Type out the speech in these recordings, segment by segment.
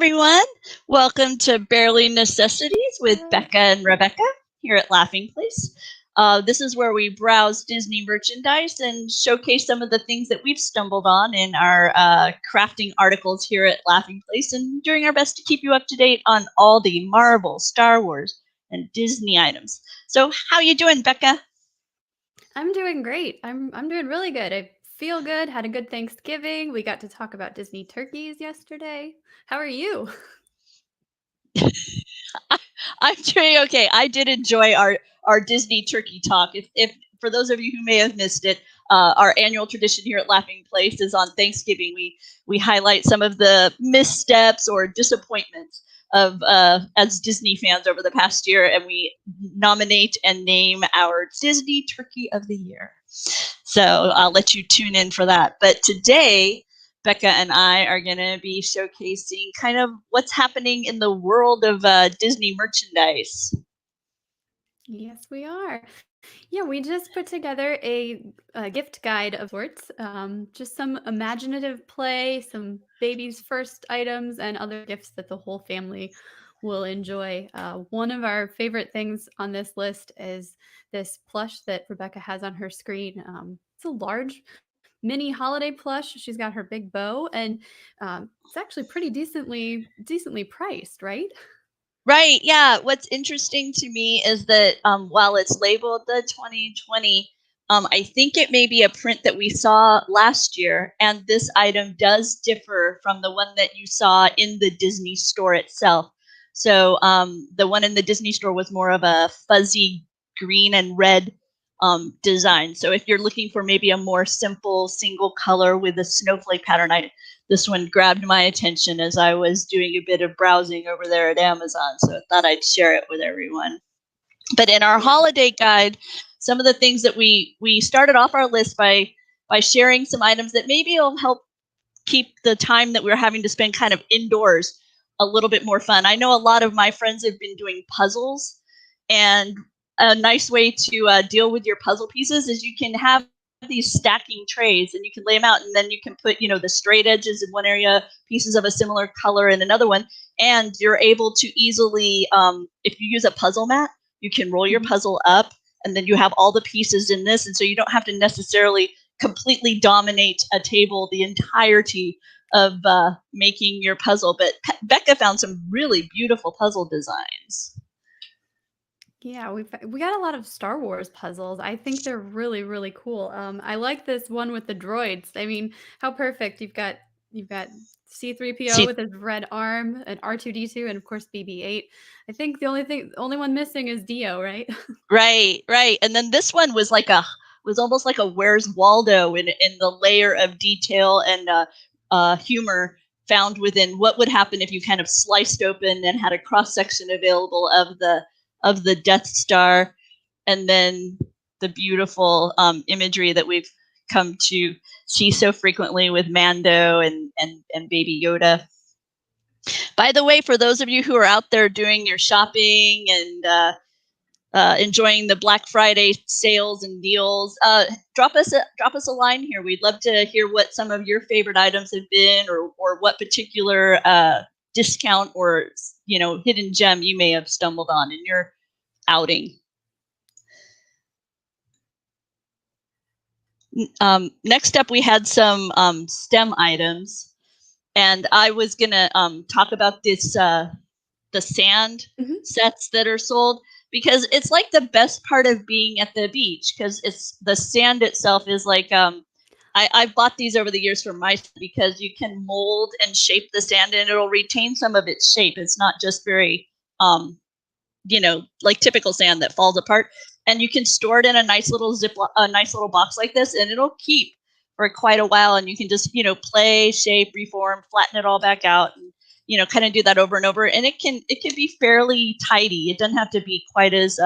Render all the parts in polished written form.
everyone. Welcome to Barely Necessities with Hello. Becca and Rebecca here at Laughing Place. This is where we browse Disney merchandise and showcase some of the things that we've stumbled on in our crafting articles here at Laughing Place, and doing our best to keep you up to date on all the Marvel, Star Wars, and Disney items. So, how you doing, Becca? I'm doing great. I'm doing really good. I feel good. Had a good Thanksgiving. We got to talk about Disney turkeys yesterday. How are you? I'm doing okay. I did enjoy our Disney turkey talk. If for those of you who may have missed it, our annual tradition here at Laughing Place is on Thanksgiving. We highlight some of the missteps or disappointments of as Disney fans over the past year, and we nominate and name our Disney Turkey of the Year. So I'll let you tune in for that. But today, Becca and I are going to be showcasing kind of what's happening in the world of Disney merchandise. Yes, we are. Yeah, we just put together a gift guide of sorts. Just some imaginative play, some baby's first items, and other gifts that the whole family will enjoy. One of our favorite things on this list is this plush that Rebecca has on her screen. It's a large mini holiday plush. She's got her big bow, and it's actually pretty decently priced, right? Right, yeah. What's interesting to me is that while it's labeled the 2020, I think it may be a print that we saw last year, and this item does differ from the one that you saw in the Disney store itself. So the one in the Disney store was more of a fuzzy green and red design. So if you're looking for maybe a more simple single color with a snowflake pattern, this one grabbed my attention as I was doing a bit of browsing over there at Amazon. So I thought I'd share it with everyone. But in our Yeah. holiday guide, some of the things that we started off our list by sharing some items that maybe will help keep the time that we're having to spend kind of indoors a little bit more fun. I know a lot of my friends have been doing puzzles, and a nice way to deal with your puzzle pieces is you can have these stacking trays and you can lay them out, and then you can put the straight edges in one area, pieces of a similar color in another one, and you're able to easily if you use a puzzle mat, you can roll your Mhm. puzzle up, and then you have all the pieces in this, and so you don't have to necessarily completely dominate a table the entirety of making your puzzle. But Becca found some really beautiful puzzle designs. Yeah, we got a lot of Star Wars puzzles. I think they're really cool. I like this one with the droids. I mean, how perfect. You've got C3PO See, with his red arm, and R2D2, and of course BB-8. I think only one missing is Dio, right? right. And then this one was almost like a Where's Waldo in the layer of detail and humor found within what would happen if you kind of sliced open and had a cross section available of the Death Star, and then the beautiful imagery that we've come to see so frequently with Mando and Baby Yoda. By the way, for those of you who are out there doing your shopping and enjoying the Black Friday sales and deals, drop us a line here. We'd love to hear what some of your favorite items have been, or what particular discount or hidden gem you may have stumbled on in your outing. Next up, we had some STEM items, and I was gonna talk about the sand Mhm. sets that are sold, because it's like the best part of being at the beach, because it's the sand itself is like I've bought these over the years for my son, because you can mold and shape the sand and it'll retain some of its shape. It's not just very like typical sand that falls apart, and you can store it in a nice little box like this, and it'll keep for quite a while, and you can just play, shape, reform, flatten it all back out, and kind of do that over and over, and it can be fairly tidy. It doesn't have to be quite as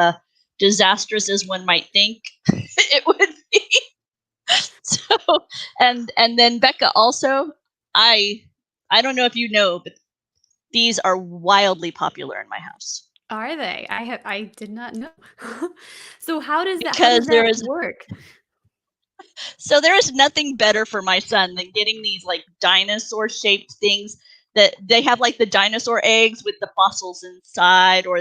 disastrous as one might think it would be. So, and then Becca, also, i I don't know if you know, but these are wildly popular in my house, Are they? I did not know. So how does because that work? there is nothing better for my son than getting these like dinosaur shaped things that they have like the dinosaur eggs with the fossils inside, or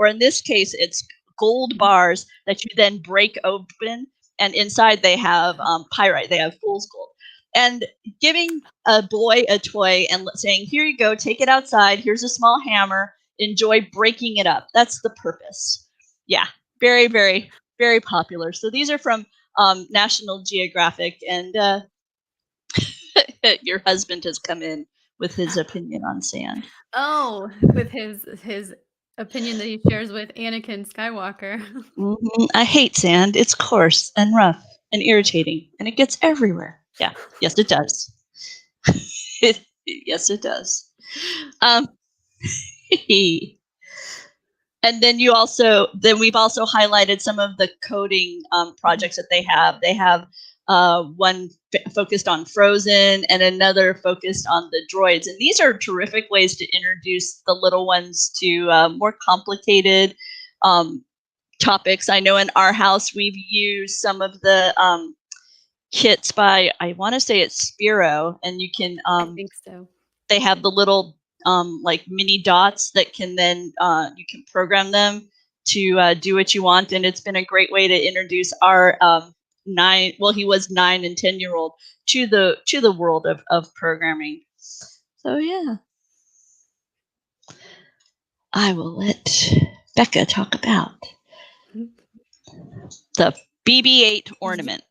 in this case, it's gold bars that you then break open, and inside they have pyrite. They have fool's gold. And giving a boy a toy and saying, "Here you go, take it outside. Here's a small hammer. Enjoy breaking it up." That's the purpose. Yeah, very, very, very popular. So these are from National Geographic, and your husband has come in with his opinion on sand. Oh, with his opinion that he shares with Anakin Skywalker. I hate sand. It's coarse and rough and irritating, and it gets everywhere. Yeah, yes, it does. Yes, it does. And then we've also highlighted some of the coding projects that they have. They have one focused on Frozen and another focused on the droids. And these are terrific ways to introduce the little ones to more complicated topics. I know in our house we've used some of the kits by, I want to say it's Spiro, and you can I think so. They have the little like mini dots that can then you can program them to do what you want, and it's been a great way to introduce our he was 9 and 10-year-old to the world of programming. So yeah, I will let Becca talk about the BB-8 ornament.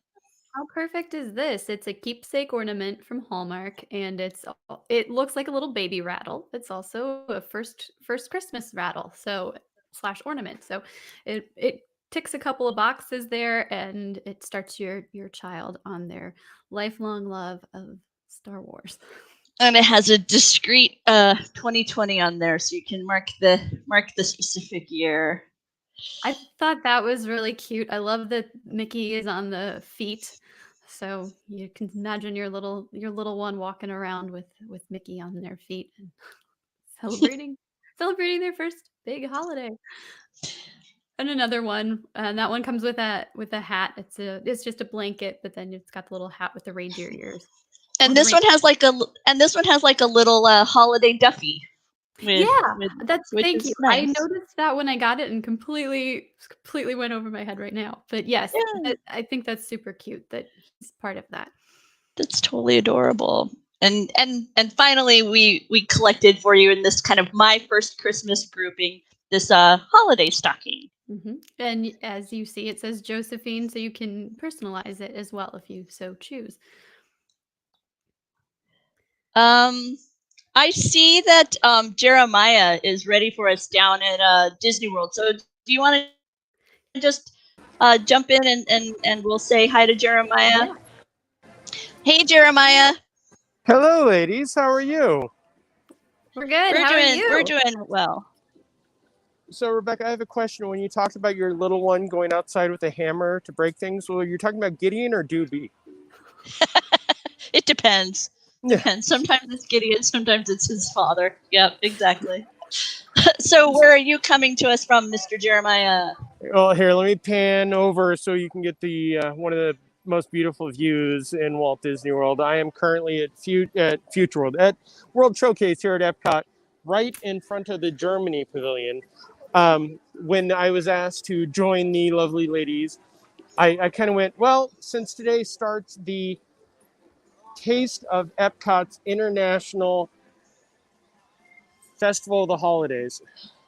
How perfect is this? It's a keepsake ornament from Hallmark, and it looks like a little baby rattle. It's also a first Christmas rattle, so / ornament. So it ticks a couple of boxes there, and it starts your child on their lifelong love of Star Wars. And it has a discrete 2020 on there, so you can mark the specific year. I thought that was really cute. I love that Mickey is on the feet, so you can imagine your little one walking around with Mickey on their feet and celebrating their first big holiday. And another one, and that one comes with a hat. It's just a blanket, but then it's got the little hat with the reindeer ears. And this one has like a little holiday Duffy. Thank you. Nice. I noticed that when I got it and completely went over my head right now. But yes, I think that's super cute that he's part of that. That's totally adorable. And finally, we collected for you in this kind of my first Christmas grouping this holiday stocking. Mm-hmm. And as you see, it says Josephine, so you can personalize it as well if you so choose. I see that Jeremiah is ready for us down at Disney World. So do you want to just jump in and we'll say hi to Jeremiah? Yeah. Hey, Jeremiah. Hello, ladies. How are you? We're good. We're doing well. So, Rebecca, I have a question. When you talked about your little one going outside with a hammer to break things, well, you're talking about Gideon or Doobie? It depends. Depends. Sometimes it's Gideon, sometimes it's his father. Yep, exactly. So where are you coming to us from, Mr. Jeremiah? Well, here, let me pan over so you can get the one of the most beautiful views in Walt Disney World. I am currently at Future World, at World Showcase here at Epcot, right in front of the Germany Pavilion. When I was asked to join the lovely ladies, I kind of went, well, since today starts the Taste of Epcot's International Festival of the Holidays.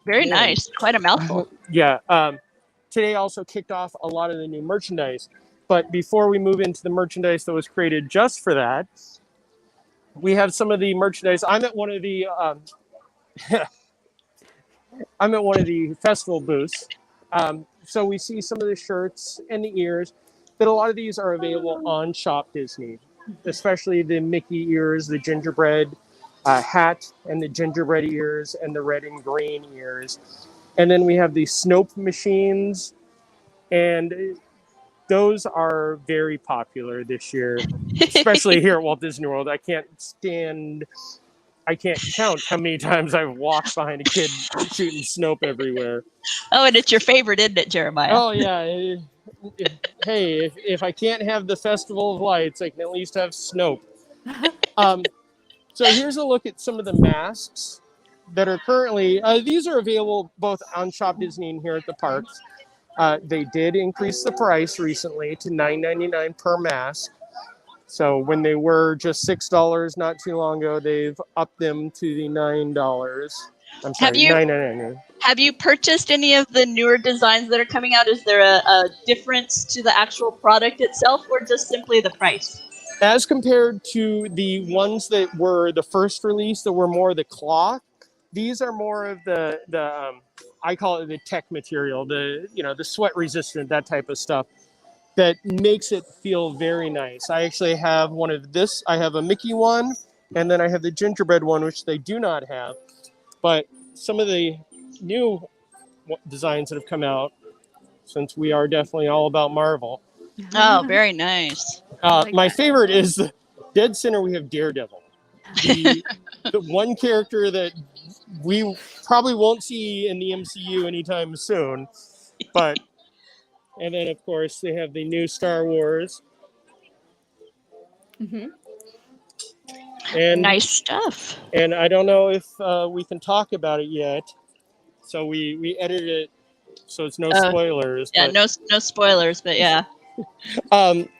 Very nice. Quite a mouthful. Yeah. Today also kicked off a lot of the new merchandise. But before we move into the merchandise that was created just for that, we have some of the merchandise. I'm at one of the festival booths. So we see some of the shirts and the ears, but a lot of these are available on Shop Disney, especially the Mickey ears, the gingerbread hat, and the gingerbread ears, and the red and green ears. And then we have the Snope machines, and those are very popular this year, especially here at Walt Disney World. I can't count how many times I've walked behind a kid shooting Snope everywhere. Oh, and it's your favorite, isn't it, Jeremiah? Oh, yeah. Hey, if I can't have the Festival of Lights, I can at least have Snope. So here's a look at some of the masks that are currently, these are available both on Shop Disney and here at the parks. They did increase the price recently to $9.99 per mask. So when they were just $6 not too long ago, they've upped them to the $9. I'm sorry, $9.99. Have you purchased any of the newer designs that are coming out? Is there a difference to the actual product itself, or just simply the price? As compared to the ones that were the first release that were more the cloth, these are more of the I call it the tech material, the sweat resistant, that type of stuff that makes it feel very nice. I actually have one of this. I have a Mickey one, and then I have the gingerbread one, which they do not have. But some of the new designs that have come out, since we are definitely all about Marvel. Oh, very nice. My favorite is dead center. We have Daredevil, the one character that we probably won't see in the MCU anytime soon. But and then of course they have the new Star Wars. Mm-hmm. And nice stuff. And I don't know if we can talk about it yet, so we edited it so it's no spoilers. Yeah, no spoilers, but yeah.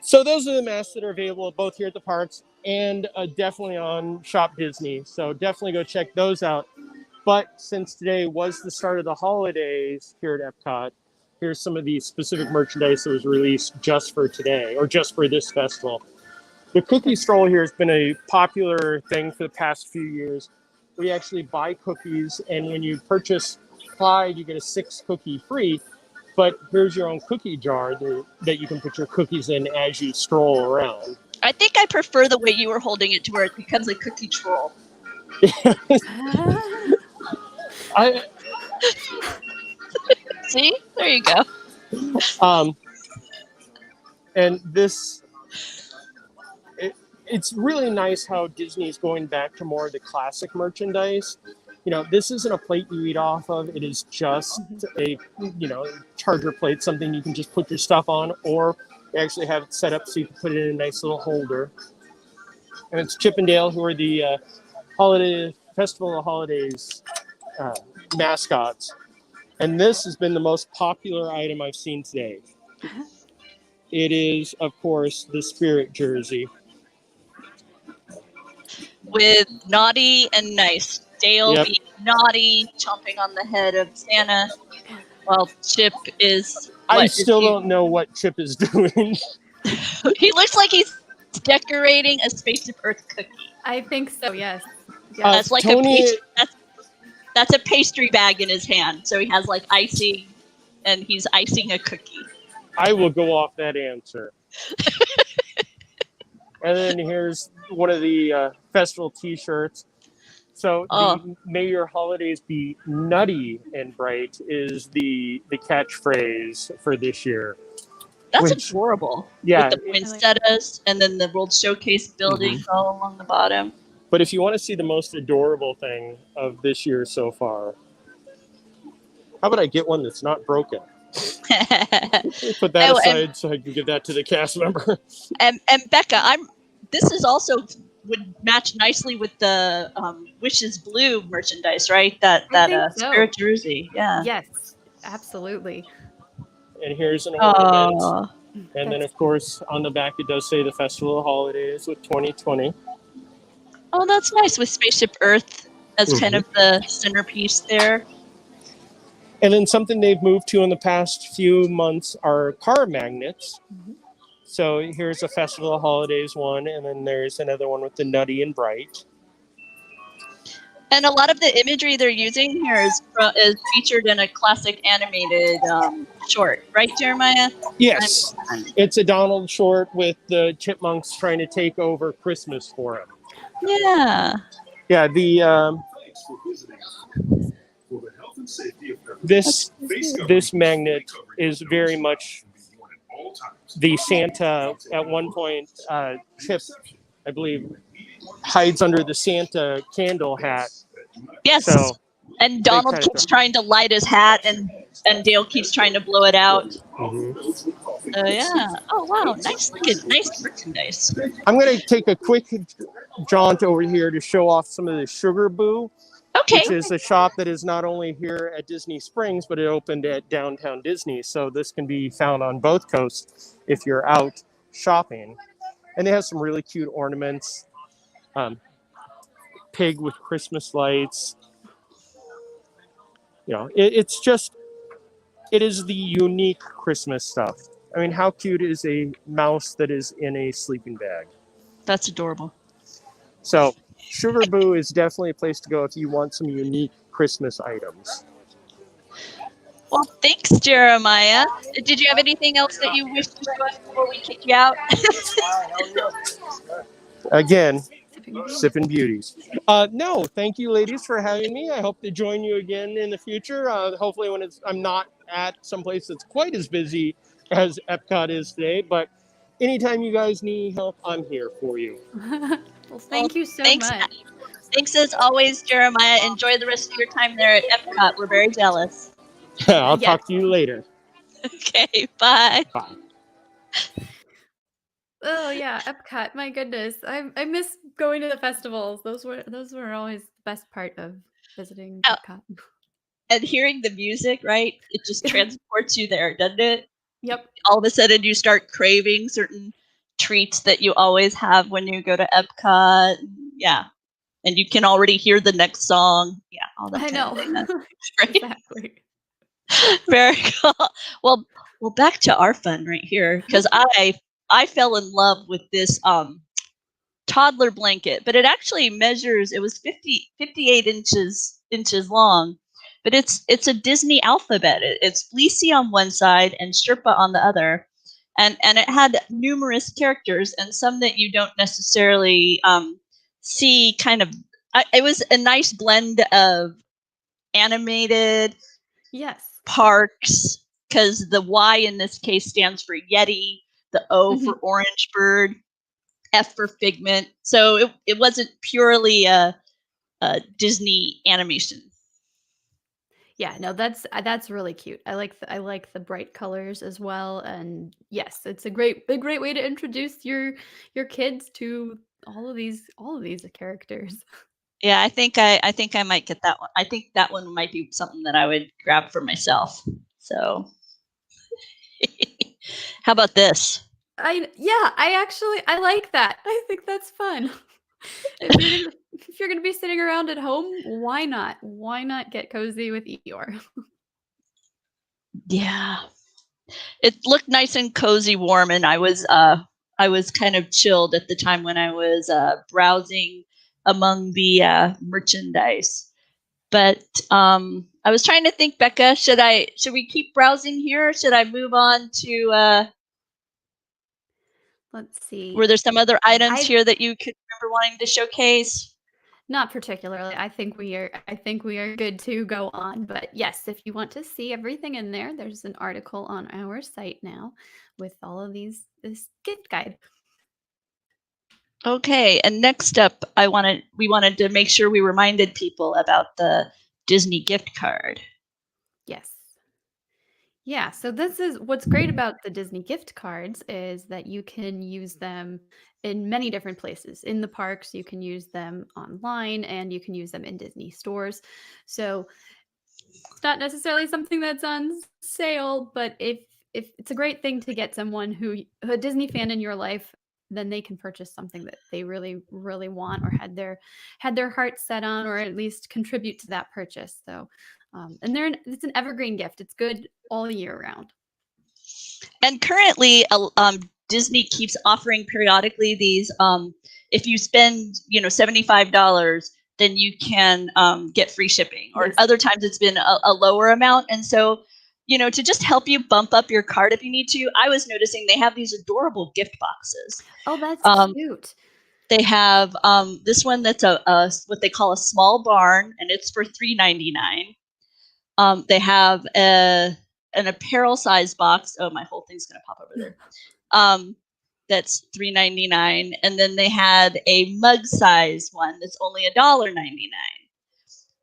So those are the masks that are available both here at the parks and definitely on Shop Disney. So definitely go check those out. But since today was the start of the holidays here at Epcot, here's some of the specific merchandise that was released just for today or just for this festival. The cookie stroll here has been a popular thing for the past few years. We actually buy cookies, and when you purchase Clyde, you get a 6 cookie free. But here's your own cookie jar that you can put your cookies in as you stroll around. I think I prefer the way you were holding it to where it becomes a cookie troll. See? There you go. And this, it's really nice how Disney's going back to more of the classic merchandise. This isn't a plate you eat off of. It is just a, charger plate, something you can just put your stuff on, or they actually have it set up so you can put it in a nice little holder. And it's Chip and Dale, who are the Festival of Holidays mascots. And this has been the most popular item I've seen today. It is, of course, the Spirit jersey. With naughty and nice. Dale being naughty, chomping on the head of Santa, while Chip is... I still don't know what Chip is doing. He looks like he's decorating a Spaceship Earth cookie. I think so, yes. That's like Tony... That's a pastry bag in his hand. So he has like icing, and he's icing a cookie. I will go off that answer. And then here's one of the festival T-shirts. So the May Your Holidays Be Nutty and Bright is the catchphrase for this year. That's adorable. Yeah. With the poinsettias and then the World Showcase buildings all along the bottom. But if you want to see the most adorable thing of this year so far, how about I get one that's not broken? Put that aside so I can give that to the cast member. And Becca, this is also would match nicely with the Wishes Blue merchandise, right? That Spirit jersey. Yeah. Yes, absolutely. And here's an ornament. And then, of course, on the back it does say the Festival of Holidays with 2020. Oh, that's nice with Spaceship Earth as kind of the centerpiece there. And then something they've moved to in the past few months are car magnets. So here's a Festival of Holidays one, and then there's another one with the Nutty and Bright. And a lot of the imagery they're using here is featured in a classic animated short, right, Jeremiah? Yes. It's a Donald short with the chipmunks trying to take over Christmas for him. Yeah. Yeah, this magnet is very much the Santa. At one point, Chip, I believe, hides under the Santa candle hat. Yes. So and Donald keeps trying to light his hat, and Dale keeps trying to blow it out. So yeah. Oh wow, nice merchandise. I'm going to take a quick jaunt over here to show off some of the Sugar Boo, Okay. which is a shop that is not only here at Disney Springs, but it opened at Downtown Disney. So this can be found on both coasts if you're out shopping. And they have some really cute ornaments. Pig with Christmas lights. You know, it is the unique Christmas stuff. I mean, how cute is a mouse that is in a sleeping bag? That's adorable. So Sugar Boo is definitely a place to go if you want some unique Christmas items. Well, thanks, Jeremiah. Did you have anything else that you wish to show us before we kick you out? Again, sipping beauties. No, thank you, ladies, for having me. I hope to join you again in the future. Hopefully, when I'm not at some place that's quite as busy as Epcot is today. But anytime you guys need help, I'm here for you. Well, thank you so thanks. much. Thanks as always, Jeremiah. Enjoy the rest of your time there at Epcot. We're very jealous. I'll talk to you later. Okay, bye. Bye. Oh yeah, Epcot. My goodness, I miss going to the festivals. Those were always the best part of visiting Epcot. And hearing the music, right? It just transports you there, doesn't it? Yep. All of a sudden, you start craving certain treats that you always have when you go to Epcot. Yeah. And you can already hear the next song. Yeah, all that. I know. Great. Exactly. Very cool. Well, back to our fun right here, because I fell in love with this toddler blanket, but it actually measures. It was 58 inches long, but it's a Disney alphabet. It's fleecy on one side and Sherpa on the other, and it had numerous characters and some that you don't necessarily see. Kind of, it was a nice blend of animated, yes, parks, because the Y in this case stands for Yeti, the O for Orange Bird, F for Figment. So it wasn't purely a Disney animation. Yeah, no, that's really cute. I like the bright colors as well, and yes, it's a great way to introduce your kids to all of these characters. Yeah, I think I might get that one. I think that one might be something that I would grab for myself. So, how about this? I like that. I think that's fun. If you're gonna be sitting around at home, why not? Why not get cozy with Eeyore? Yeah, it looked nice and cozy, warm, and I was kind of chilled at the time when I was browsing among the merchandise. But I was trying to think, Becca, should we keep browsing here? Or should I move on to? Let's see. Were there some other items here that you could remember wanting to showcase? Not particularly. I think we are good to go on. But yes, if you want to see everything in there, there's an article on our site now with all of this gift guide. Okay, and next up, we wanted to make sure we reminded people about the Disney gift card. Yes. Yeah, so this is what's great about the Disney gift cards is that you can use them in many different places. In the parks, you can use them online and you can use them in Disney stores. So it's not necessarily something that's on sale, but if it's a great thing to get someone a Disney fan in your life, then they can purchase something that they really, really want or had their heart set on, or at least contribute to that purchase. So, and it's an evergreen gift. It's good all year round. And currently, Disney keeps offering periodically these. If you spend, $75, then you can get free shipping. Or Yes. Other times it's been a lower amount, and so to just help you bump up your cart if you need to. I was noticing they have these adorable gift boxes. Oh, that's cute. They have this one that's a what they call a small barn, and it's for $3.99. They have an apparel size box. Oh, my whole thing's gonna pop over there. That's $3.99, and then they had a mug size one that's only $1.99.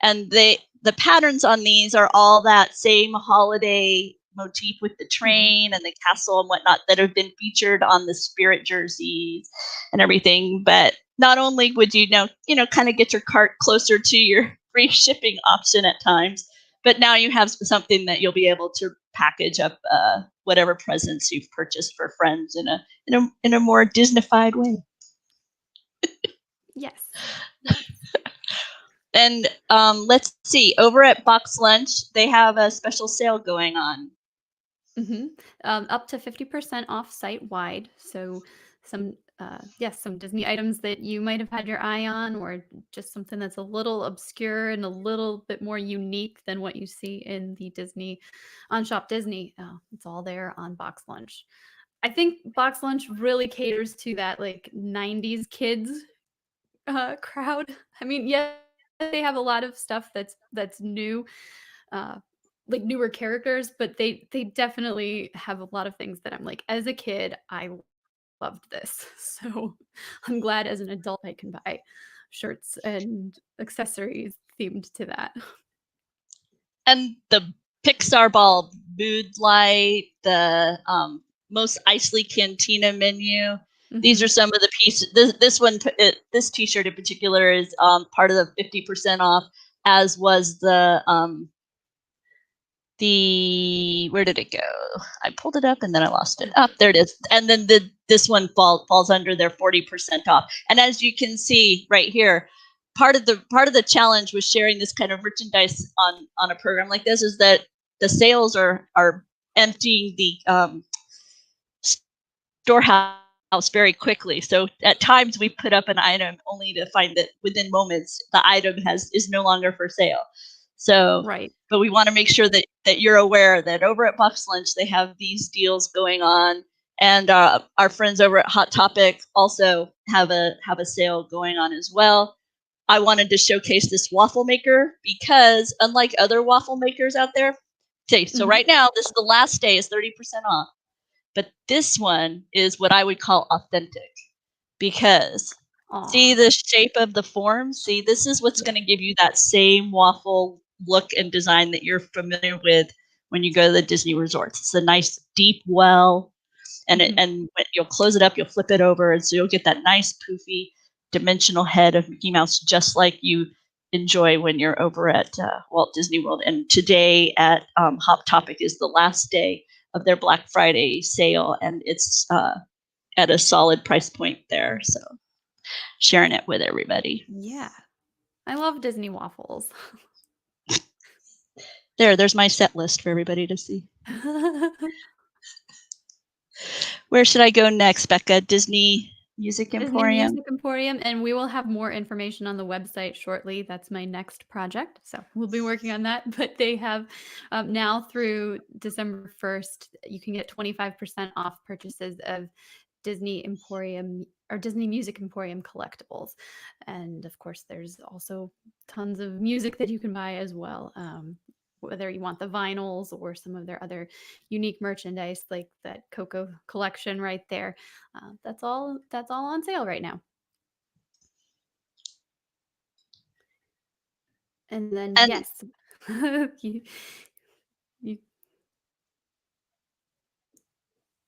And the patterns on these are all that same holiday motif with the train and the castle and whatnot that have been featured on the Spirit jerseys and everything. But not only would you now, kind of get your cart closer to your free shipping option at times, but now you have something that you'll be able to package up whatever presents you've purchased for friends in a more Disneyfied way. Yes. Yes. And let's see, over at Box Lunch, they have a special sale going on. Up to 50% off site wide. So some some Disney items that you might have had your eye on, or just something that's a little obscure and a little bit more unique than what you see in the Disney on Shop Disney. It's all there on Box Lunch. I think Box Lunch really caters to that like 90s kids crowd. I mean, yes, they have a lot of stuff that's new, uh, like newer characters, but they definitely have a lot of things that I'm like, as a kid, I loved this. So I'm glad as an adult I can buy shirts and accessories themed to that. And the Pixar Ball mood light, the most Isley Cantina menu. These are some of the pieces. This T-shirt in particular is part of the 50% off, as was the where did it go? I pulled it up and then I lost it. Oh, there it is. And then this one falls under their 40% off. And as you can see right here, part of the challenge with sharing this kind of merchandise on a program like this is that the sales are emptying the storehouse very quickly. So at times we put up an item only to find that within moments the item is no longer for sale. So, right. But we want to make sure that you're aware that over at Box Lunch they have these deals going on, and our friends over at Hot Topic also have a sale going on as well. I wanted to showcase this waffle maker because unlike other waffle makers out there, okay, so right now this is the last day is 30% off, but this one is what I would call authentic because see the shape of the form? See, this is what's going to give you that same waffle look and design that you're familiar with when you go to the Disney resorts. It's a nice deep well, and and when you'll close it up, you'll flip it over, and so you'll get that nice poofy dimensional head of Mickey Mouse, just like you enjoy when you're over at Walt Disney World. And today at Hot Topic is the last day of their Black Friday sale, and it's at a solid price point there. So sharing it with everybody. Yeah. I love Disney waffles. There's my set list for everybody to see. Where should I go next, Becca? Disney Music Emporium? Disney Music Emporium, and we will have more information on the website shortly. That's my next project, so we'll be working on that. But they have now through December 1st, you can get 25% off purchases of Disney Emporium or Disney Music Emporium collectibles. And of course, there's also tons of music that you can buy as well. Whether you want the vinyls or some of their other unique merchandise, like that Coco collection right there, that's all on sale right now. And then yes,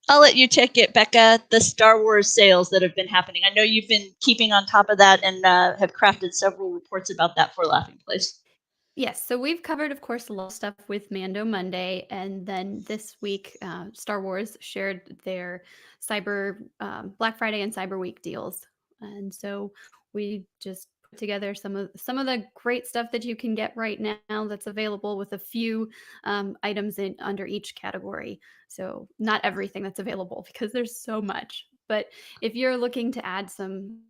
I'll let you check it, Becca. The Star Wars sales that have been happening. I know you've been keeping on top of that and have crafted several reports about that for Laughing Place. Yes, so we've covered, of course, a lot of stuff with Mando Monday, and then this week, Star Wars shared their Black Friday and Cyber Week deals, and so we just put together some of the great stuff that you can get right now that's available with a few items under each category. So not everything that's available because there's so much, but if you're looking to add some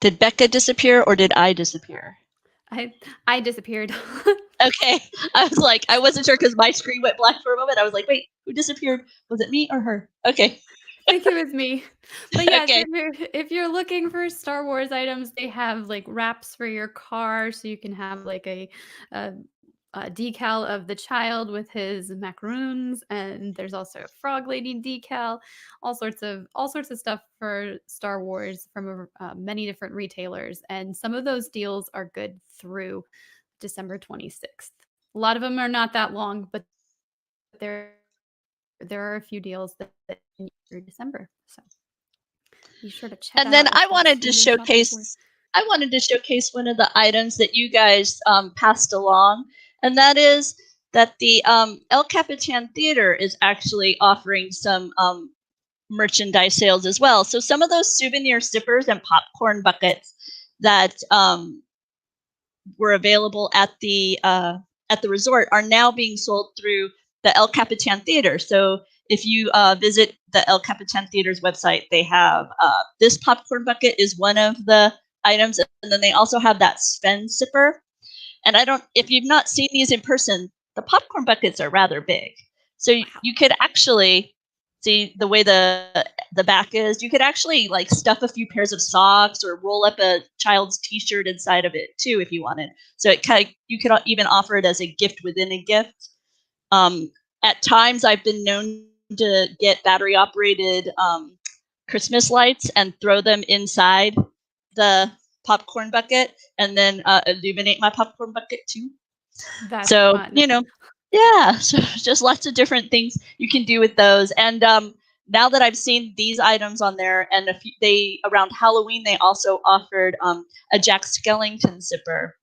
Did Becca disappear or did I disappear? I disappeared. Okay. I was like, I wasn't sure because my screen went black for a moment. I was like, wait, who disappeared? Was it me or her? Okay. I think it was me. But yeah, Okay. if you're looking for Star Wars items, they have like wraps for your car, so you can have like a decal of the child with his macaroons, and there's also a frog lady decal, all sorts of stuff for Star Wars from many different retailers, and some of those deals are good through December 26th. A lot of them are not that long, but there are a few deals that through December. So be sure to check And that then out if that's who you're shopping for. I wanted to showcase one of the items that you guys passed along, and that is that the El Capitan Theater is actually offering some merchandise sales as well. So some of those souvenir sippers and popcorn buckets that were available at the resort are now being sold through the El Capitan Theater. So if you visit the El Capitan Theater's website, they have this popcorn bucket is one of the items, and then they also have that Sven sipper. And if you've not seen these in person, the popcorn buckets are rather big. So you could actually see the way the back is. You could actually like stuff a few pairs of socks or roll up a child's T-shirt inside of it too, if you wanted. So you could even offer it as a gift within a gift. At times, I've been known to get battery operated Christmas lights and throw them inside the popcorn bucket, and then illuminate my popcorn bucket too. That's So fun. yeah, so just lots of different things you can do with those. And now that I've seen these items on there, and around Halloween they also offered a Jack Skellington zipper.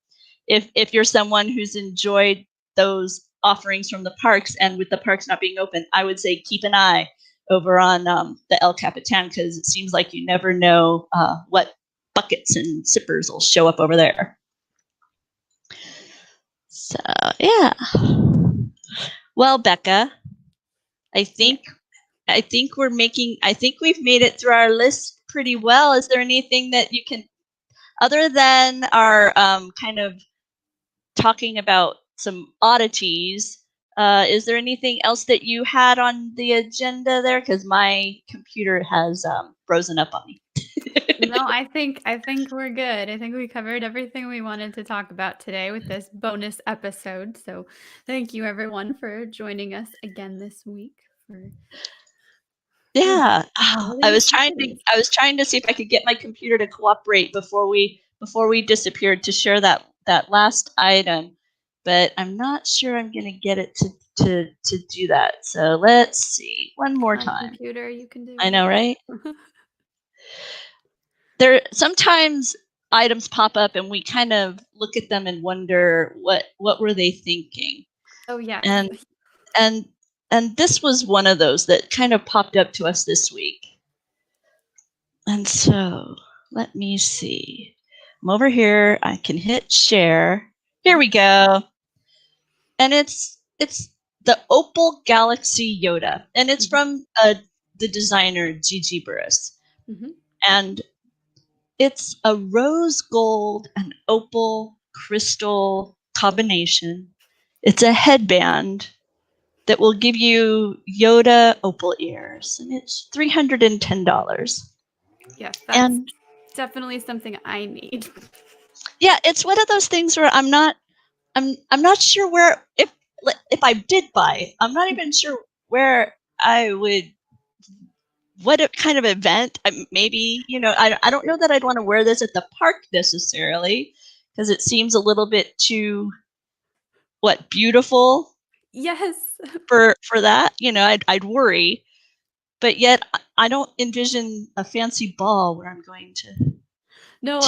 If you're someone who's enjoyed those offerings from the parks, and with the parks not being open, I would say keep an eye over on the El Capitan, because it seems like you never know what buckets and zippers will show up over there. So yeah. Well, Becca, I think we've made it through our list pretty well. Is there anything that you can, other than our kind of talking about some oddities, is there anything else that you had on the agenda there? Because my computer has frozen up on me. No, I think we're good. I think we covered everything we wanted to talk about today with this bonus episode. So thank you everyone for joining us again this week for Yeah. I was Necessities. trying to see if I could get my computer to cooperate before we disappeared to share that last item, but I'm not sure I'm going to get it to do that. So let's see one more time. Computer, you can do I it. know, right? There sometimes items pop up and we kind of look at them and wonder what were they thinking. Oh yeah. And this was one of those that kind of popped up to us this week. And so let me see. I'm over here. I can hit share. Here we go. And it's the Opal Galaxy Yoda, and it's from the designer Gigi Burris. Mm-hmm. And it's a rose gold and opal crystal combination. It's a headband that will give you Yoda opal ears, and it's $310. Yes, that's definitely something I need. Yeah, it's one of those things where I'm not sure where, if I did buy it, I'm not even sure where I would, what kind of event. Maybe, I don't know that I'd want to wear this at the park necessarily, because it seems a little bit too beautiful. Yes. For that, I'd worry, but yet I don't envision a fancy ball where I'm going to. No,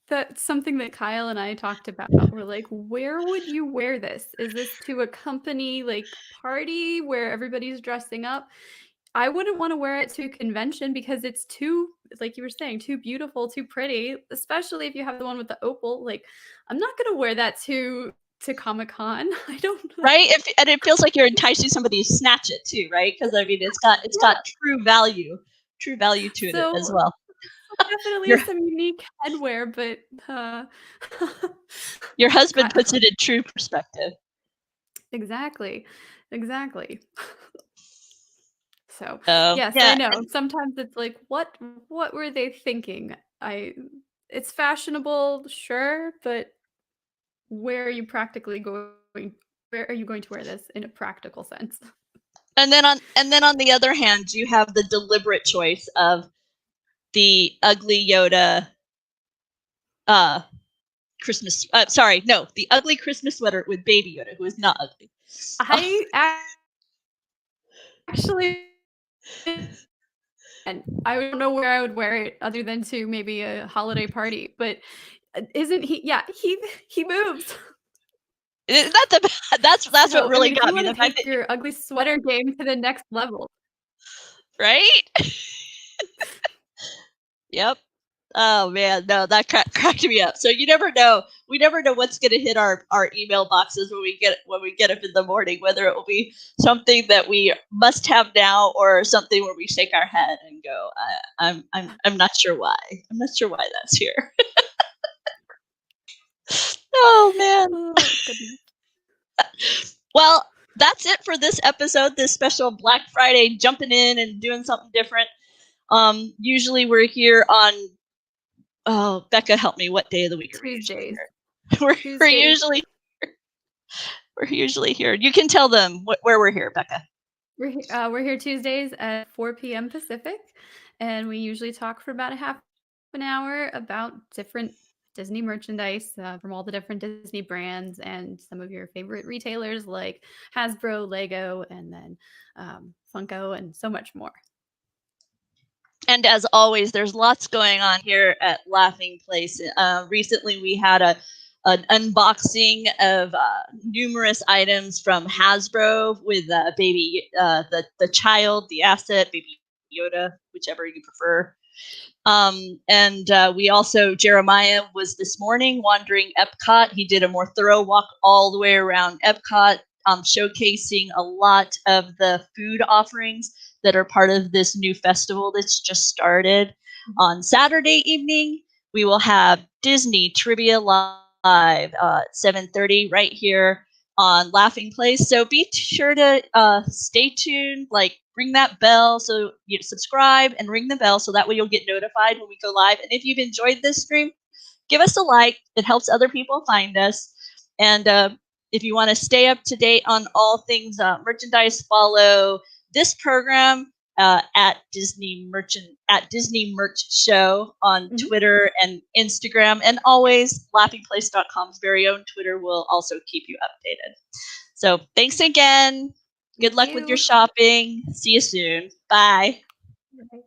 that's something that Kyle and I talked about. We're like, where would you wear this? Is this to a company like party where everybody's dressing up? I wouldn't want to wear it to a convention because it's too, like you were saying, too beautiful, too pretty, especially if you have the one with the opal. Like, I'm not going to wear that to Comic-Con. I don't know. Right? And it feels like you're enticing somebody to snatch it too, right? Because I mean, it's got true value to it as well. Definitely some unique headwear, but your husband puts it in true perspective. Exactly. So yes, yeah, I know. Sometimes it's like, what were they thinking? It's fashionable, sure, but where are you practically going where are you going to wear this in a practical sense? And then on the other hand, you have the deliberate choice of the ugly Yoda Christmas the ugly Christmas sweater with baby Yoda, who is not ugly. I actually, and I don't know where I would wear it other than to maybe a holiday party, but isn't he? Yeah, he moves. That's So, what really if got you me. want The to fact take your ugly sweater game to the next level, right? Yep. Oh man, no, that cracked me up. So you never know. We never know what's going to hit our email boxes when we get up in the morning. Whether it will be something that we must have now, or something where we shake our head and go, I'm not sure why. I'm not sure why that's here. Oh man. oh goodness. Well, that's it for this episode. This special Black Friday, jumping in and doing something different. Usually we're here on. Oh, Becca, help me. What day of the week are we usually Tuesdays. here? We're usually here. You can tell them where we're here, Becca. We're here Tuesdays at 4 p.m. Pacific, and we usually talk for about a half an hour about different Disney merchandise from all the different Disney brands and some of your favorite retailers like Hasbro, Lego, and then Funko, and so much more. And as always, there's lots going on here at Laughing Place. Recently, we had an unboxing of numerous items from Hasbro with baby, the child, the asset, baby Yoda, whichever you prefer. And we also, Jeremiah was this morning wandering Epcot. He did a more thorough walk all the way around Epcot, showcasing a lot of the food offerings that are part of this new festival that's just started. On Saturday evening, we will have Disney Trivia Live at 7:30 right here on Laughing Place. So be sure to stay tuned, like ring that bell, so you subscribe and ring the bell so that way you'll get notified when we go live. And if you've enjoyed this stream, give us a like. It helps other people find us. And if you want to stay up to date on all things merchandise, follow this program at Disney Merch Show on Twitter and Instagram, and always laughingplace.com's very own Twitter will also keep you updated. So thanks again. Good luck with your shopping. See you soon. Bye. Bye.